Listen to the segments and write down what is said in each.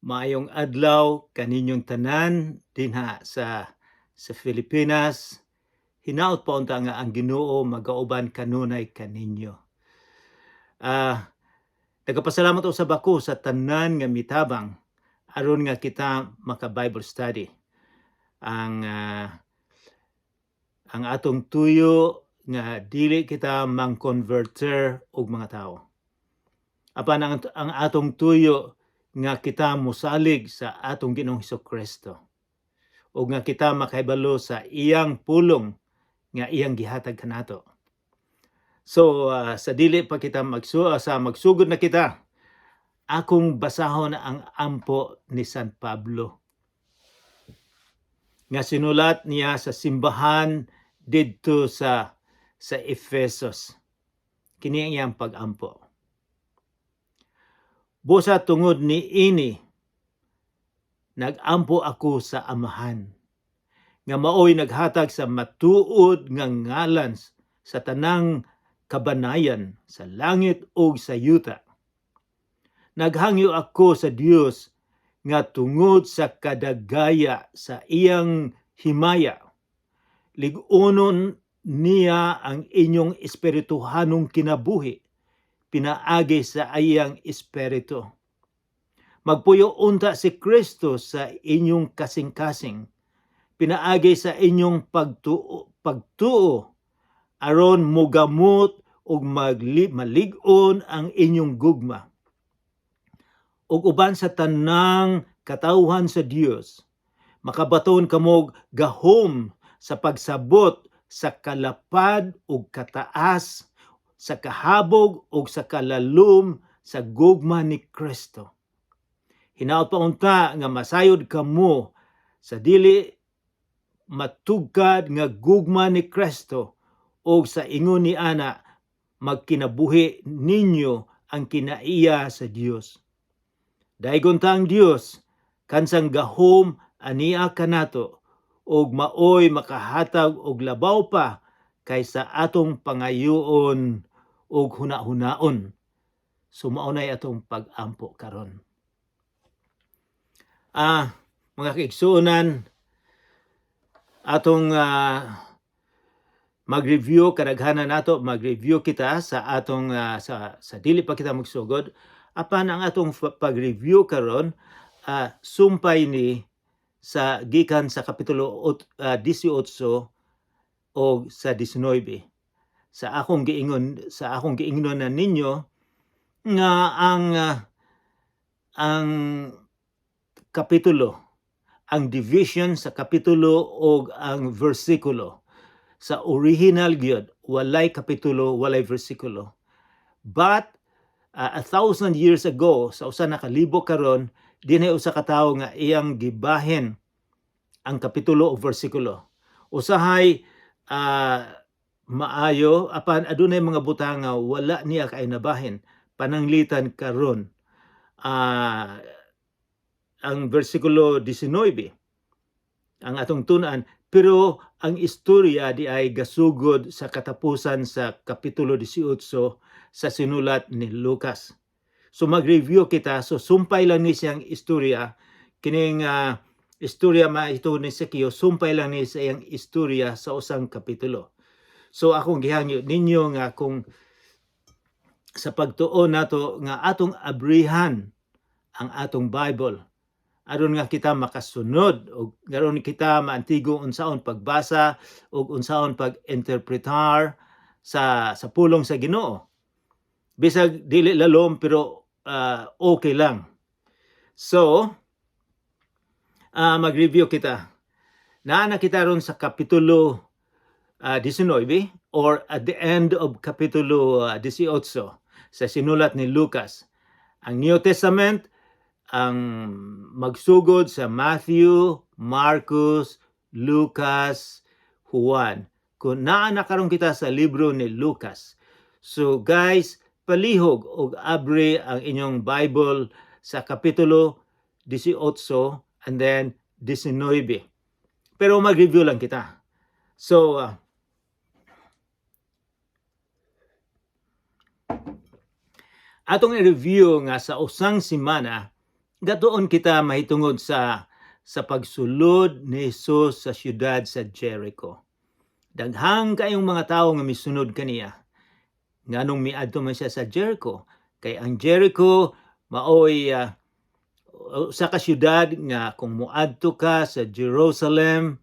Maayong adlaw kaninyong tanan dinha sa Pilipinas. Hinaot pa unta nga ang Ginoo magauban kanunay kaninyo. Nagapasalamat usab ako sa tanan nga mitabang aron nga kita maka Bible study. Ang atong tuyo nga dili kita mang-converter og mga tao. Apan ang atong tuyo nga kita musalig sa atong Ginoong Hesukristo o nga kita makahibalo sa iyang pulong nga iyang gihatag kanato. So sa dili pa kita magsugod na kita, akong basahon ang ampo ni San Pablo nga sinulat niya sa simbahan didto sa Efesos. Kini ang iyang pag-ampo. Busa tungod ni ini, nag-ampo ako sa Amahan, nga maoy naghatag sa matuod nga ngalan sa tanang kabanayan sa langit ug sa yuta. Naghangyo ako sa Dios nga tungod sa kadagaya sa iyang himaya, lig-unon niya ang inyong espirituhanong kinabuhi, pinaagi sa iyang espiritu. Magpuyo unta si Kristo sa inyong kasing-kasing, pinaagi sa inyong pagtuo aron mogamot ug malig-on ang inyong gugma. Ug uban sa tanang katawhan sa Dios, makabaton kamog gahom sa pagsabot sa kalapad ug kataas, sa kahabog ug sa kalalom sa gugma ni Kristo. Hinaot pa unta nga masayod kamo sa dili matugkad nga gugma ni Kristo o sa ingon ni ana magkinabuhi ninyo ang kinaiya sa Dios. Daigon ta ang Dios kansang gahom ania kanato og maoy makahatag og labaw pa kaysa atong pangayoon og huna-hunaon. Sumaunay atong pag-ampo karon. Mga kaigsuonan, atong mag-review kadaghanan nato, mag-review kita sa atong sa dili pa kita magsugod. Apan ang atong pag-review karon sumpay ni sa gikan sa kapitulo 18 o sa 19. Sa akong giingnon na ninyo nga ang kapitulo, ang division sa kapitulo o ang versikulo sa original gyud walay kapitulo, walay versikulo. But 1,000 years ago, sa usa na kalibo karon, dinay usa ka tawo nga iyang gibahin ang kapitulo o versikulo. Usahay maayo, apan adunay mga butang nga wala niya kay nabahin, pananglitan karon. Ang versikulo 19 ang atong tun-an, pero ang istorya di ay gasugod sa katapusan sa kapitulo 18 sa sinulat ni Lucas. So mag-review kita, so sumpay lang ni siyang istorya, kining istorya ito ni Sekio, sumpay lang ni sa iyang istorya sa usang kapitulo. So akong gihangyo ninyo nga kung sa pagtuon nato nga atong abrihan ang atong Bible, aron nga kita makasunod o aron kita maantigo unsaon pagbasa o unsaon pag-interpretar sa pulong sa Ginoo. Bisag dili lalom pero okay lang. So mag-review kita. Naa kita ron sa kapitulo 19 or at the end of kapitulo 18 sa sinulat ni Lucas. Ang New Testament ang magsugod sa Matthew, Marcos, Lucas, Juan. Kung naa na karon kita sa libro ni Lucas. So guys, palihog og abri ang inyong Bible sa kapitulo 18 and then 19. Pero mag-review lang kita. So atong i-review nga sa usang semana Gatoon kita mahitungod sa pagsulod ni Jesus sa siyudad sa Jericho. Daghang kayong mga tawo nga misunod kaniya. Nganong miadto man siya sa Jericho, kay ang Jericho maoy usa ka siyudad nga kung muadto ka sa Jerusalem,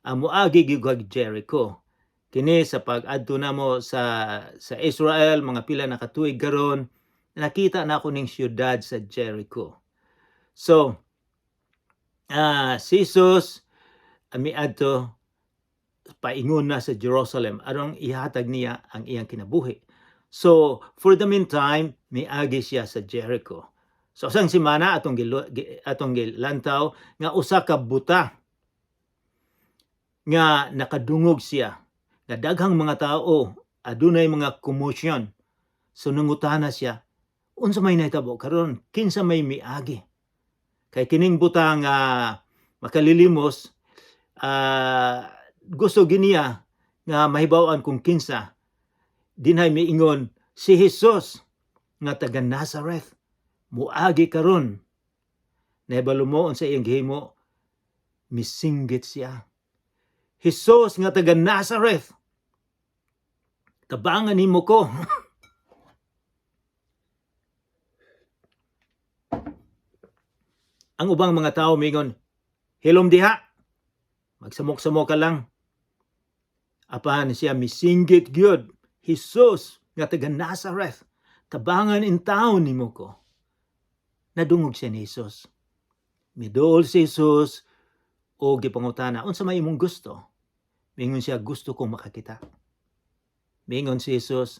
moagi gyud kag Jericho. Kini sa pag-adto namo sa Israel mga pila na katuig karon, nakita na ako ning siyudad sa Jericho. So si Jesus miadto paingon na sa Jerusalem aron ihatag niya ang iyang kinabuhi. So for the meantime miagi siya sa Jericho. So sang semana atong gilantaw nga usa ka buta nga nakadungog siya, nga daghang mga tao adunay mga commotion. So nangutana siya, unsa may nahitabo karon? Kinsa may miagi? Kay kining buta nga makalilimos, gusto giniya nga mahibaw-an kung kinsa. Dinay miingon si Jesus nga taga Nazareth muagi karon. Nahibalo mo unsa iyang gihimo? Misinggit siya. Jesus nga taga Nazareth, tabangan nimo ko. Ang ubang mga tao mingon, hilom diha, magsamok-samok ka lang. Apan siya misinggit gyud, Jesus nga taga Nazareth, tabangan in taon nimo ko. Nadungog siya ni Jesus. Midol si Jesus o gipangutana, unsa may imong gusto? Mingon siya, gusto kong makakita. Mingon si Jesus,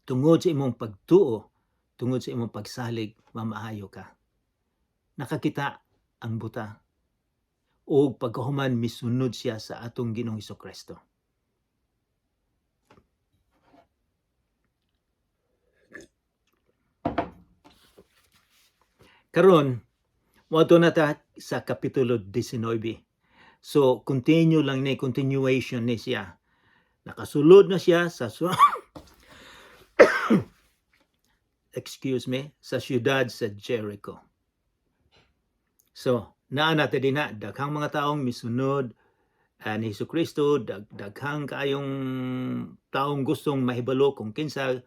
tungod sa imong pagtuo, tungod sa imong pagsalig, mamaayo ka. Nakakita ang buta. O pagkahuman misunod siya sa atong Ginoong Hesukristo. Karon, moadto na ta sa kapitulo 19. So, continuation ni siya. Nakasulod na siya sa sa siyudad sa Jericho. So, naa natin din na daghang mga taong misunod ni Hesukristo, daghang kayong taong gustong mahibalo kung kinsa,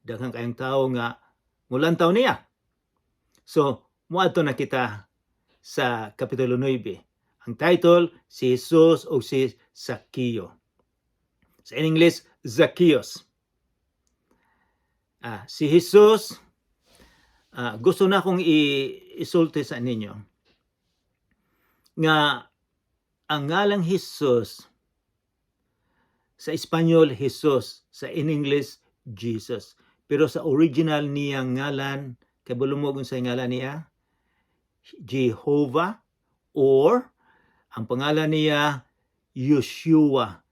daghang kayong tao nga mulantaw niya. So, muadto na kita sa kapitulo 9. Ang title, si Jesus o si Zaccheo. Sa English, Zacchaeus. Si Jesus, gusto na akong isulti sa ninyo nga ang ngalang Jesus, sa Espanyol, Jesus, sa English, Jesus. Pero sa original niyang ngalan, kay bulumog sa ngalan niya, Jehovah, or ang pangalan niya, Yeshua.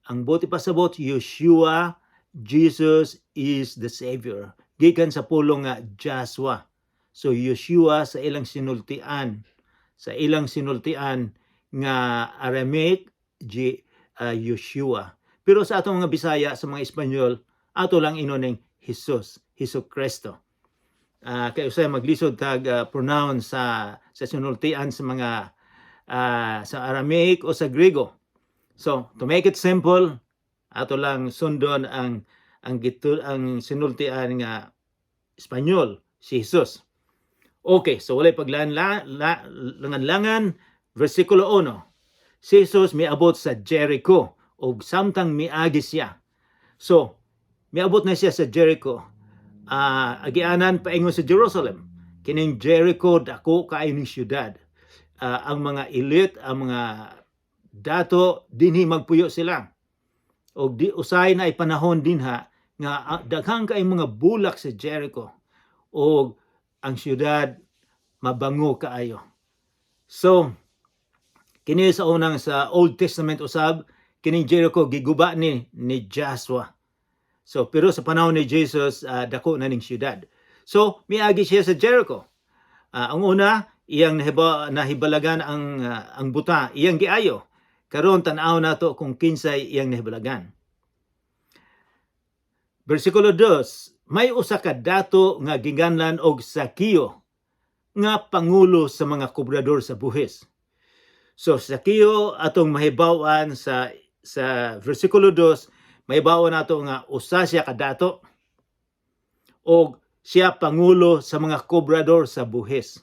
Ang buti pasabot, Yeshua, Jesus is the Savior. Gikan sa pulong nga Joshua. So Yeshua sa ilang sinultian nga Aramaic, Yeshua. Pero sa atong mga Bisaya, sa mga Espanyol, ato lang inoning Jesus, Hesukristo. Kaya usay maglisod tag pronoun sa sinultian sa mga sa Aramaic o sa Griego. So, to make it simple, ato lang sundon ang sinultian nga Espanyol, si Jesus. Okay, so walay paglangan, versikulo 1. Si Jesus miabot sa Jericho o samtang miagi siya. So, miabot na siya sa Jericho. Agianan paingon sa Jerusalem. Kining Jericho dako kaayo ning syudad. Ang mga elite, ang mga dato dinhi magpuyo sila. O di usay na ipanahon dinha nga daghang kay mga bulak sa Jericho o ang syudad mabango kaayo. So kini sa unang sa Old Testament usab, kining Jericho giguba ni Joshua. So pero sa panahon ni Jesus, dako na ning syudad. So miagi siya sa Jericho. Ang una, iyang nahibalagan ang buta, iyang giayo. Karon tan-aw nato kung kinsay iyang nahibalagan. Versikulo 2, may usa ka dato nga ginganlan og Sakio nga pangulo sa mga kobrador sa buhis. So Sakio atong mahibaw-an sa versikulo 2, mahibaw-an nato nga usa siya ka dato og siya pangulo sa mga kobrador sa buhis.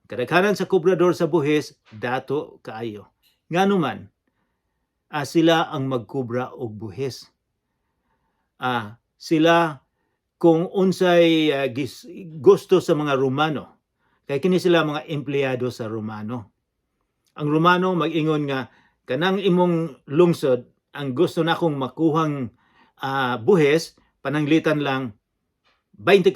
Kadaghanan sa kobrador sa buhis dato kaayo. Nganuman sila ang magkobra og buhis. Sila kung unsay gusto sa mga Romano, kay kini sila mga empleyado sa Romano. Ang Romano mag-ingon nga kanang imong lungsod ang gusto nakong makuhang buhis, pananglitan lang 20,000.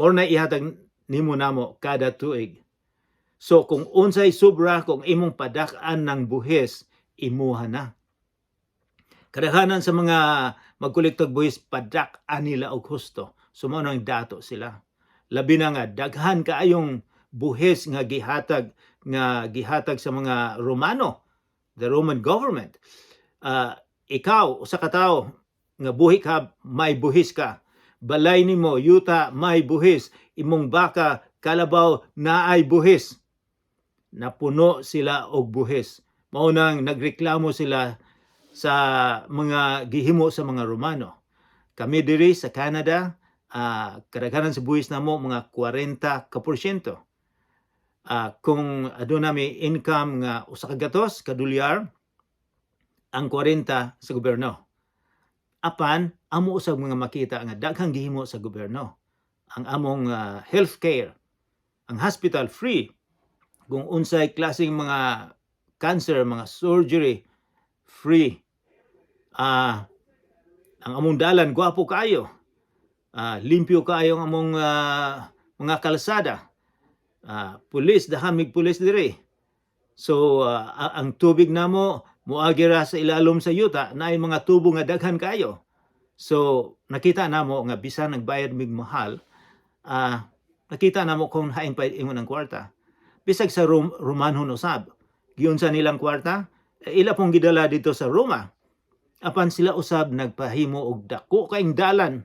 More na ihatag nimo namo kada tuig. So kung unsay sobra, kung imong padak-an ng buhis, imuha na. Kadaghanan sa mga magkolektog buhis padak-an nila og husto. So mao nang dato sila. Labi na nga daghan kaayong buhis nga gihatag sa mga Romano, the Roman government. Ikaw usa ka tawo nga buhi ka, may buhis ka. Balay nimo yuta may buhis, imong baka kalabaw naay buhis. Napuno sila og buhis. Mao nang nagreklamo sila sa mga gihimo sa mga Romano. Kami diri sa Canada, kadaghanan sa buhis namo mga 40%. Kung aduna mi income nga usa ka gatos ka dolyar, ang 40 sa gobyerno. Apan amo usab mga makita nga daghang gihimo sa gobyerno. Ang among healthcare, ang hospital free, kung unsay klaseng mga cancer, mga surgery free. Ang among dalan gwapo kaayo. Limpyo kaayo ang among mga kalsada. Pulis, dahamig pulis diri. So ang tubig namo muagira sa ilalom sa yuta na ay mga tubo nga daghan kayo. So nakita namo nga bisan nagbayad mig mahal, nakita namo kung hain pa ingon ang kwarta. Bisag sa Romanhon usab, giyon sa nilang kwarta, ila pong gidala dito sa Roma. Apan sila usab nagpahimo og dako kaing dalan.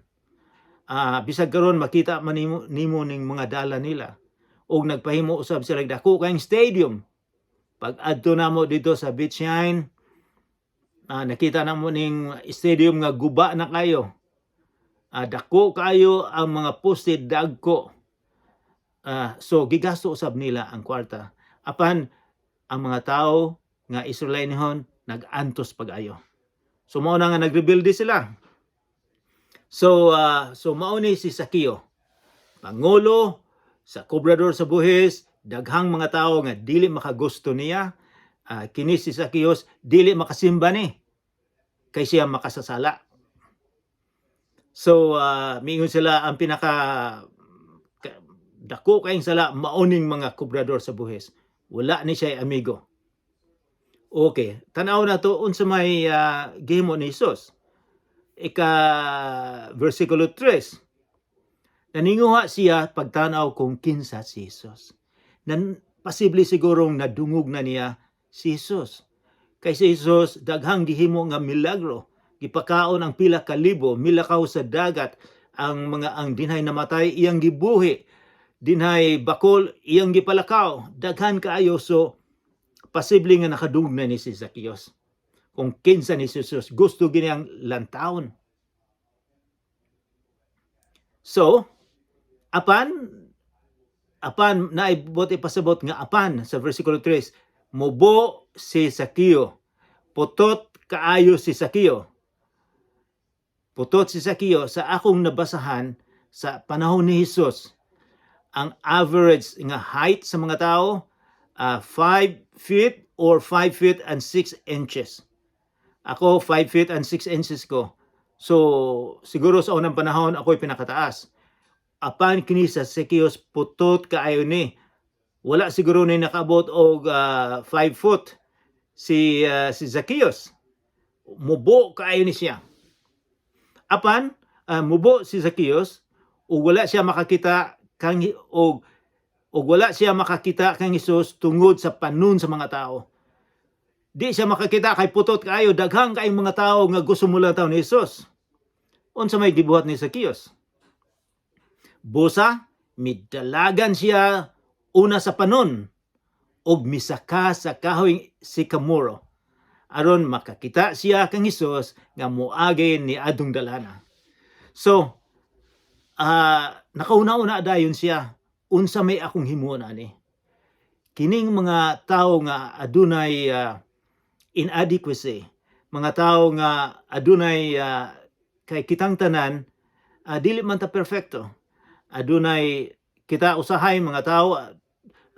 Bisag karon makita man nimo ning mga dalan nila. Og nagpahimo usab sila dako kaing stadium. Pag adto namo dito sa Beachside, nakita namo ning stadium nga guba na kayo. Dako kayo ang mga poste dagko. So gigasto usab nila ang kwarta. Apan ang mga tao nga Israelinhon nag-antos pag-ayo. So mao na nga nagrebuild sila. So mao ni si Sakio, pangulo sa kobrador sa buhis, daghang mga tao nga dili makagusto niya. Kini si Sakios dili makasimba ni kay siya makasasala. So miingon sila ang pinaka dako kaayong sala mauning mga kobrador sa buhis. Wala ni siya amigo. Okay, tanaw na to unsa may gihimo ni Jesus. Versikulo 3. Naninguha siya pagtanaw kung kinsa si Jesus. Pasible sigurong nadungog na niya si Jesus. Kay si Jesus daghang gihimo nga milagro. Gipakaon ang pila ka libo, milakaw sa dagat, ang dinhay namatay iyang gibuhi, dinhay bakol iyang gipalakaw, daghan kaayo. So pasible nga nakadungog na ni si Zacchaeus kung kinsa ni Jesus, gusto giniyang lantawon. So apan naibot ipasabot nga apan sa versikulo 3, mubo si Sakio, putot kaayo si Sakio. Putot si Sakio. Sa akong nabasahan sa panahon ni Jesus, ang average nga height sa mga tao 5 feet or 5 feet and 6 inches. Ako 5 feet and 6 inches ko. So siguro sa unang panahon ako'y pinakataas. Apan kini sa Zacchaeus putot kaayo ni. Wala siguro ni nakaabot og 5 foot si Zacchaeus. Mubo kaayo ni siya. Apan mubo si Zacchaeus ug wala siya makakita kang wala siya makakita kang Hesus tungod sa panon sa mga tao. Di siya makakita kay putot kaayo, daghang kaayong mga tao nga gusto mulantaw ni Hesus. unsa may gibuhat ni Zacchaeus? Busa, midalagan siya una sa panon og misaka sa kahoy sikamoro aron makakita siya kang Hesus nga moagi ni adtong dalana. So, nakauna-una dayon siya, unsa may akong himuon ani. Kining mga tawo nga adunay inadequacy, mga tawo nga adunay kay kitang tanan, dili man ta perfecto. Adunay kita usahay mga tawo,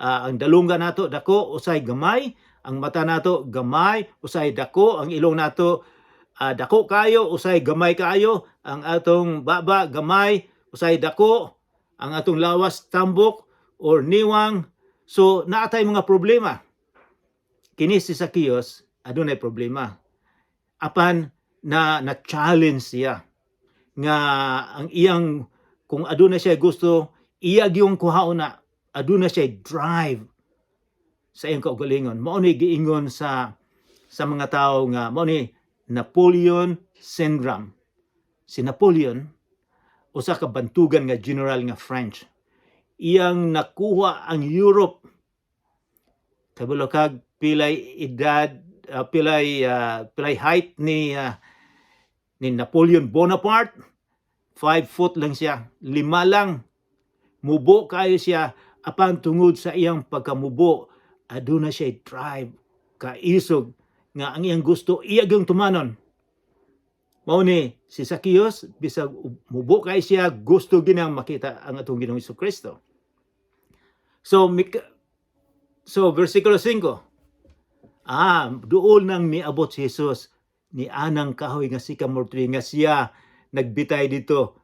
ang dalunga nato dako, usay gamay, ang mata nato gamay, usay dako, ang ilong nato dako kayo, usay gamay kayo, ang atong baba gamay, usay dako, ang atong lawas tambok or niwang. So naatay mga problema. Kini si Zacchaeus adunay problema. Apan na-challenge siya nga ang iyang kung aduna siya gusto, iyag yung kuhaon na aduna siya drive sa iyang kaugalingon. Mao ni giingon sa mga tawo nga mao ni Napoleon syndrome. Si Napoleon usa ka bantugan nga general nga French. Iyang nakuha ang Europe. Kabalo kag pilay edad, pilay height ni Napoleon Bonaparte. 5 foot lang siya, 5 lang. Mubo kayo siya, apan tungod sa iyang pagkamubo, aduna siya drive, kaisog, nga ang iyang gusto, iyag yung tumanon. Mao ni si Zacchaeus, bisag mubo kayo siya, gusto ginang makita ang atong Ginoong Jesucristo. So versikulo 5, dool nang miabot si Jesus ni anang kahoy nga sycamore tree nga siya nagbitay dito,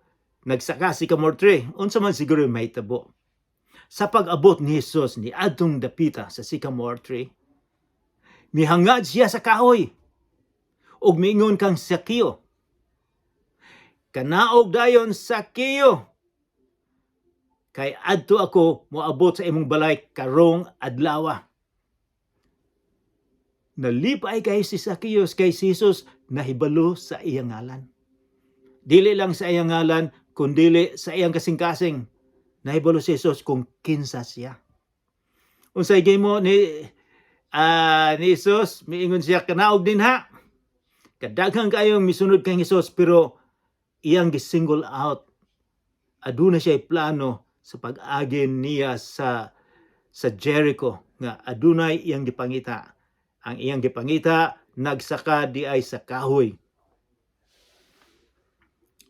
nagsaka sycamore tree. Unsa man siguro mahitabo. Sa pag-abot ni Jesus ni adtong dapita sa sycamore tree, mihangad siya sa kahoy ug miingon kang Zacchaeus, kanaog dayon Zacchaeus, kay adto ako moabot sa imong balay karong adlaw. Nalipay kay si Zacchaeus kay si Jesus nahibalo sa iyang ngalan. Dili lang sa iyang ngalan, kundi sa iyang kasing-kasing. Nahibalo si Jesus kung kinsa siya. Unsay gimo ni Jesus, miingon siya, kanaog din ha. Kadaghang kayong misunod kay Jesus, pero iyang gisingle out. Aduna siya plano sa pag-agin niya sa Jericho nga adunay iyang gipangita. Ang iyang gipangita nagsaka di ay sa kahoy.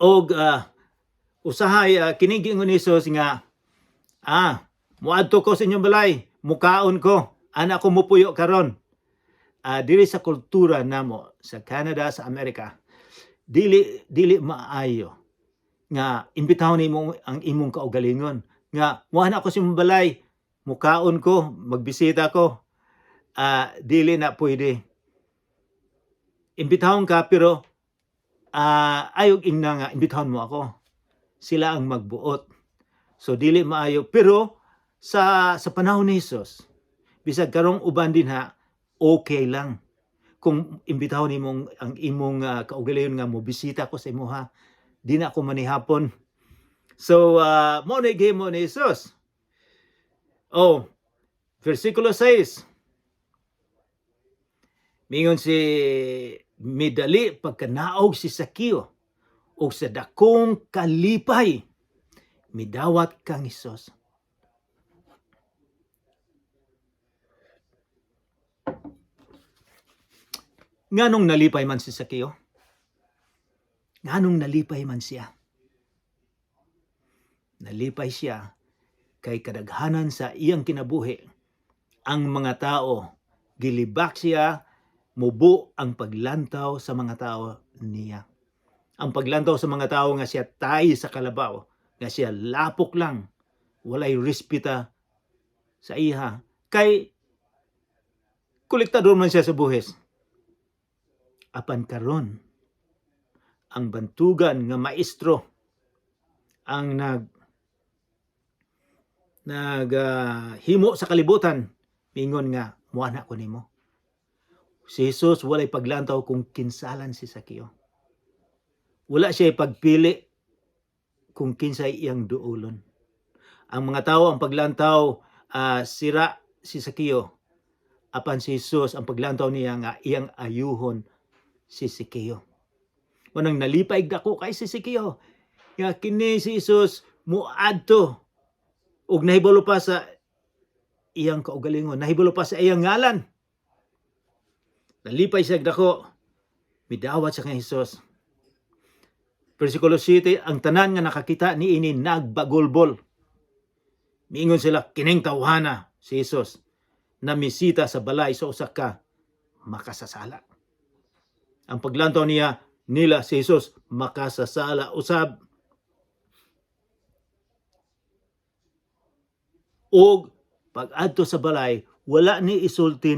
Og usahay kining giingon ni Jesus nga muadto ko sa inyong balay, mukaon ko, ana ko mupuyo karon. Dili sa kultura namo sa Canada, sa Amerika, dili maayo nga imbitahon nimo ang imong kaugalingon nga muana ko sa imong balay, mukaon ko, magbisita ko. Dili na pwede. Imbitahon ka pero ayog ingna nga imbitahon mo ako. Sila ang magbuot. So dili maayo, pero sa panahon ni Jesus, bisag karong uban din ha, okay lang kung imbitahon nimo ang imong kaugalingon nga mo bisita ko sa imo ha. Di na ako manihapon. So mo ni gimo ni Jesus. Versikulo 6. Mingon si midali pagkanaog si Zacchaeus o sa dakong kalipay, midawat kang Hesus. Nganong nalipay man si Zacchaeus? Nganong nalipay man siya? Nalipay siya kay kadaghanan sa iyang kinabuhi. Ang mga tao, gilibak siya, mubo ang paglantaw sa mga tao niya. Ang paglantaw sa mga tao nga siya tay sa kalabaw, nga siya lapok lang, walay respeta sa iha. Kay kolektador man siya sa buhis. Apan karon, ang bantugan nga maestro ang himo sa kalibutan, mingon nga muana ko nimo. Si Jesus walay paglantaw kung kinsalan si Zacchaeus. Wala siya pagpili kung kinsay iyang duolon. Ang mga tao ang paglantaw sira si Sakeo, apan si Jesus ang paglantaw niya nga iyang ayuhon si Sakeo. Unang nalipay dako kay si Sakeo. Nga kini si Jesus muadto ug nahibalo pa sa iyang kaugalingon, nahibalo pa sa iyang ngalan. Nalipay siya dako, midawat sa kay Jesus. Versikulo 7, ang tanan nga nakakita niini nagbagolbol. Miingon sila, kining tawhana si Jesus na misita sa balay sa usa ka makasasala. Ang paglantaw nila si Jesus makasasala usab. Og pag-adto sa balay, wala ni isulti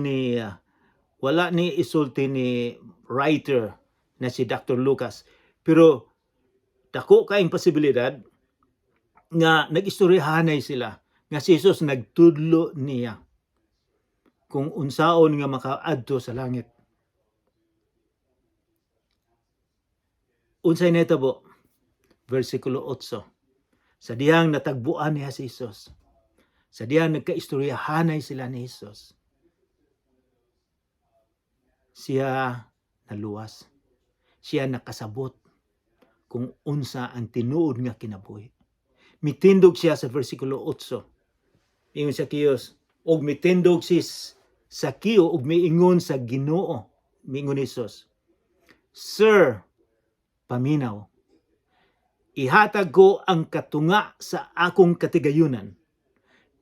ni writer na si Dr. Lucas, pero dako kaayong posibilidad nga nag-istoryahanay sila nga si Jesus nagtudlo niya kung unsaon nga makaadto sa langit. Unsay nahitabo? Versikulo 8. Sa dihang natagbuan niya si Jesus, sa dihang nagkaistoryahanay sila ni Jesus, siya naluwas. Siya nakasabot kung unsa ang tinuod nga kinabuhi. Mitindog siya sa versikulo 8. Ingon sa Kiyos, og mitindog si Sakeo og miingon sa Ginoo, miingon ni Jesus, Sir, paminaw, ihatag ko ang katunga sa akong katigayunan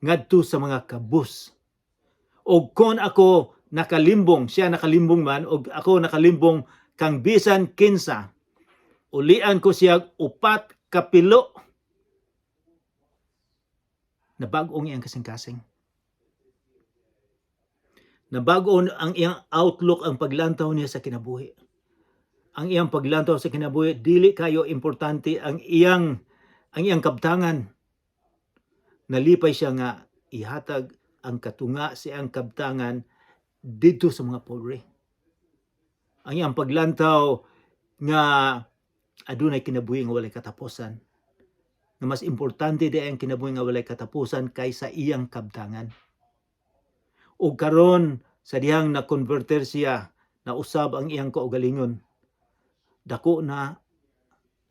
ngadto sa mga kabus. Og kon ako nakalimbong, siya nakalimbong man, og ako nakalimbong kang bisan kinsa, ulian ko siya 4 kapilo na bag-ong iyang kasing-kasing. Na bag-on ang iyang outlook, ang paglantaw niya sa kinabuhi. Ang iyang paglantaw sa kinabuhi, dili kayo importante ang iyang kabtangan. Nalipay siya nga ihatag ang katunga sa iyang kabtangan dito sa mga pobre. Ang iyang paglantaw nga adunay kinabuhi nga walay katapusan. Na mas importante di ang kinabuhi nga walay katapusan kaysa iyang kabtangan. O karon sa dihang na-converter siya, na usab ang iyang kaugalingon, dako na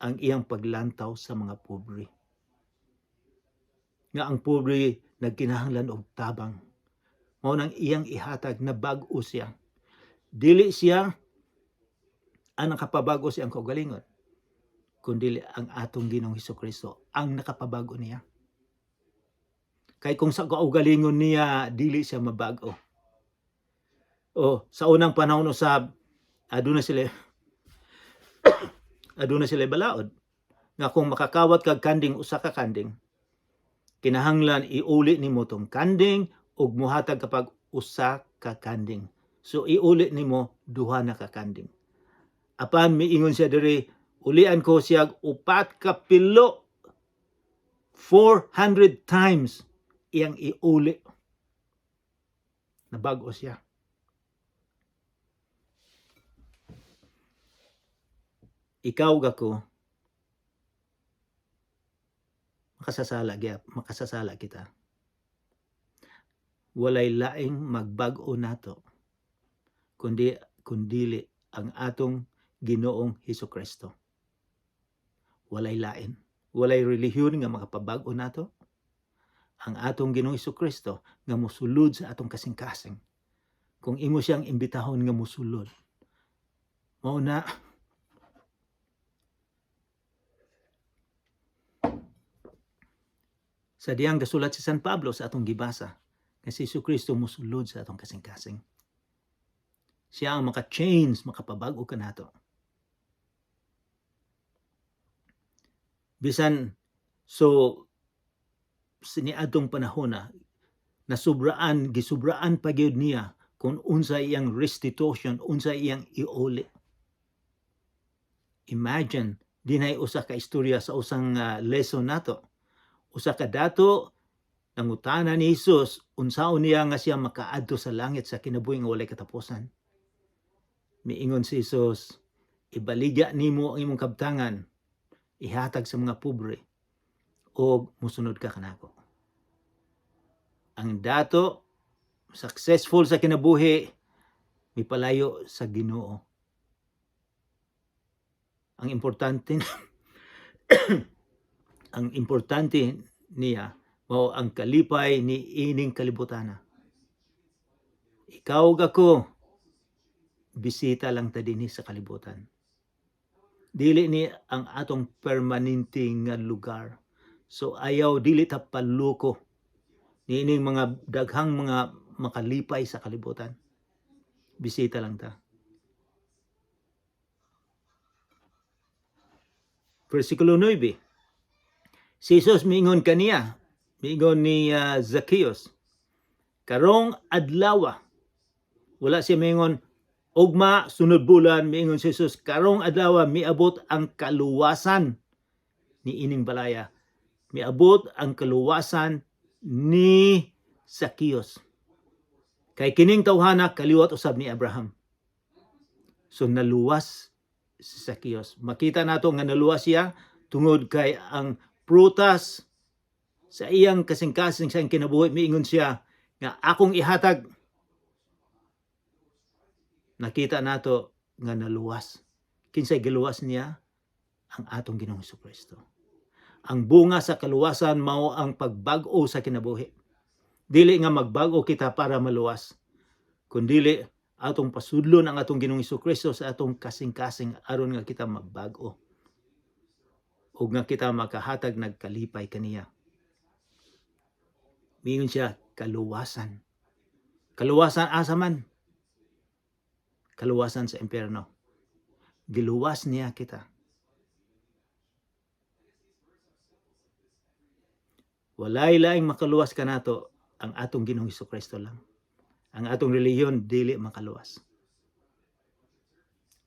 ang iyang paglantaw sa mga pobre. Nga ang pobre nagkinahanglan og tabang. Mao nang iyang ihatag na bag-o siya. Dili siya ang nakapabago siyang kaugalingon, kundi ang atong Ginoong Hesukristo ang nakapabago niya. Kay kung sa kaugalingon niya, dili siya mabago. Sa unang panahon usab, aduna sila balaod. Nga kung makakawat kag kanding, usa ka kanding, kinahanglan iuli nimo tong kanding ug muhatag kapag usa ka kanding. So iuli nimo 2 na ka kanding. Apan miingon siya diri, ulian ko siya 4 kapilo, 400 times iyang iuli. Nabago siya. Ikaw gako, makasasala kita. Walay laing magbag-o nato, kundili ang atong Ginoong Hesukristo. Walay lain. Walay relihiyon nga makapabag-o nato. Ang atong Ginoong Hesukristo nga mosulod sa atong kasing-kasing. Kung imo siyang imbitahon nga mosulod, mao na sa diyang gasulat si San Pablo sa atong gibasa, nga si Hesukristo mosulod sa atong kasing-kasing. Siya ang maka-change, makapabag-o ka nato. Bisan, siniadtong panahon na gisubraan pa gyud niya kung unsa iyang restitution, unsa iyang iuli. Imagine, dinay usa ka istorya sa usang lesson nato. Usa ka dato nangutana ni Jesus unsaon niya nga siya makaadto sa langit sa kinabuhi nga walay katapusan. Miingon si Jesus, ibaligya nimo ang imong kabtangan, ihatag sa mga pobre, o musunod ka kanako. Ang dato successful sa kinabuhi, mipalayo sa Ginoo. Ang importante ang importante niya mao ang kalipay ni ining kalibutana. Ikaw ug ako, bisita lang ta dinhi sa kalibutan. Dili ni ang atong permanente nga lugar. So ayaw dili ta paluko niining mga daghang mga makalipay sa kalibutan. Bisita lang ta. Versikulo 9. Si Jesus miingon kaniya, miingon ni Zacchaeus, karong adlaw, wala siya miingon, ugma, sunod bulan, miingon si Jesus, karong adlaw, miabot ang kaluwasan ni ining balaya. Miabot ang kaluwasan ni Zacchaeus. Kay kining tawhana, kaliwat usab ni Abraham. So naluwas si Zacchaeus. Makita nato nga naluwas siya tungod kay ang prutas sa iyang kasing-kasing sa iyang kinabuhi, miingon siya nga akong ihatag. Nakita nato nga naluwas. Kinsay giluwas niya? Ang atong Ginoong Jesucristo. Ang bunga sa kaluwasan mao ang pagbag-o sa kinabuhi. Dili nga magbago kita para maluwas, kundili atong pasudlon ang atong Ginoong Jesucristo sa atong kasing-kasing aron nga kita magbago ug nga kita makahatag nagkalipay kaniya. Mingon siya, kaluwasan. Kaluwasan asa man? Kaluwasan sa impyerno. Giluwas niya kita. Walay laing makaluwas kanato ang atong Ginoong Jesucristo lang. Ang atong relihiyon dili makaluwas.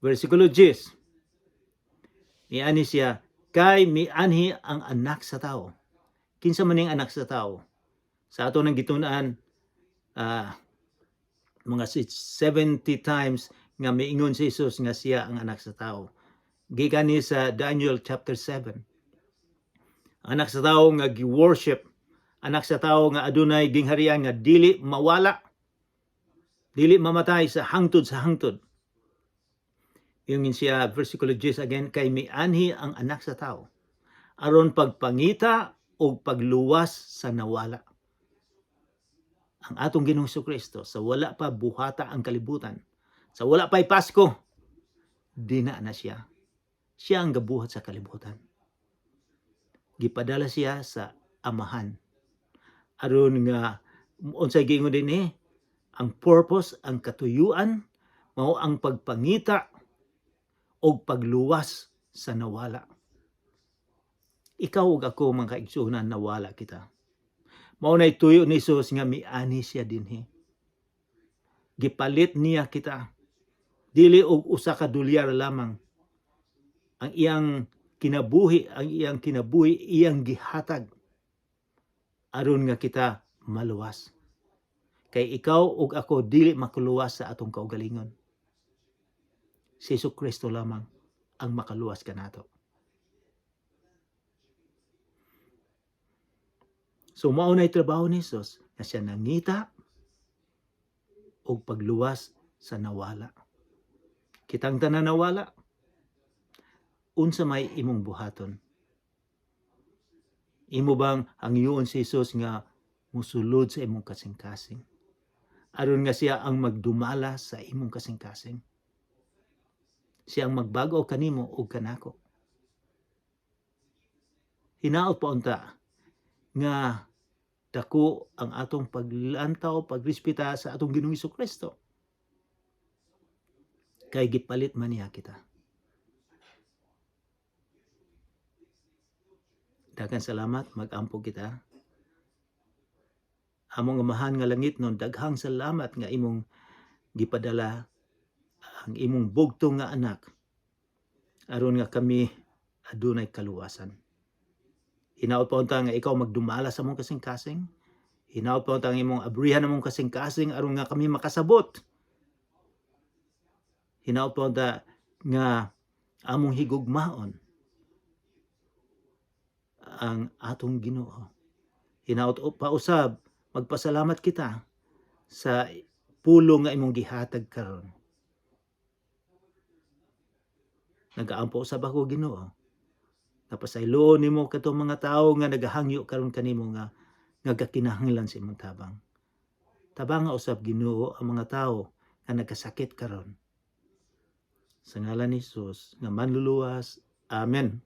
Versikulo 10. Niani siya, kay mianhi ang anak sa tao. Kinsa man ning anak sa tao? Sa ato nang gitun-an, mga 70 times nga miingon si Jesus nga siya ang anak sa tao. Gikan ni sa Daniel chapter 7. Anak sa tao nga gi-worship, anak sa tao nga adunay gingharian nga dili mawala, dili mamatay sa hangtod sa hangtod. Yung siya, versikulo 10 again, kay mianhi ang anak sa tao, aron pagpangita o pagluwas sa nawala. Ang atong Ginoong Jesucristo, sa wala pa buhata ang kalibutan, sa wala pa'y Pasko, dina na siya. Siya ang gabuhat sa kalibutan. Gipadala siya sa amahan. Aron nga, unsay giingon din ang purpose, ang katuyuan, mao ang pagpangita o pagluwas sa nawala. Ikaw ug ako mga kaigsuonan, nawala kita. Mao nay tuyo ni Jesus nga miani siya dinhi. Gipalit niya kita. Dili og usa ka dolyar lamang. Ang iyang kinabuhi, iyang gihatag aron nga kita maluwas. Kay ikaw ug ako dili makuluwas sa atong kaugalingon. Si Jesucristo lamang ang makaluwas kanato. So mao nay trabaho ni Jesus nga siya nangita og pagluwas sa nawala. Kitang tanan nawala. Unsa may imong buhaton? Imo bang hangyoon si Jesus nga musulod sa imong kasing-kasing? Aron nga siya ang magdumala sa imong kasing-kasing. Siya ang magbago kanimo o kanako. Hinaot pa unta nga dako ang atong paglantaw, pagrespeto sa atong Ginoong Jesucristo. Kay gipalit man niya kita. Daghang salamat, mag-ampo kita. Among amahan nga langit nun, daghang salamat nga imong gipadala ang imong bugtong nga anak aron nga kami adunay kaluwasan. Hinaot pa unta nga ikaw magdumala sa mong kasing-kasing. Hinaot pa unta nga imong abrihan na mong kasing-kasing aron nga kami makasabot. Hinaot pa unta nga among higugmaon ang atong Ginoo. Hinaut pausab magpasalamat kita sa pulong nga imong gihatag karon. Nagaampo usab ako Ginoo. Napasayloon nimo katong mga tawo nga nagahangyo karon kanimo nga nagakinahanglan sa imong tabang. Tabang nga usab Ginoo ang mga tawo nga nagkasakit karon. Sa ngalan ni Jesus nga manluluwas. Amen.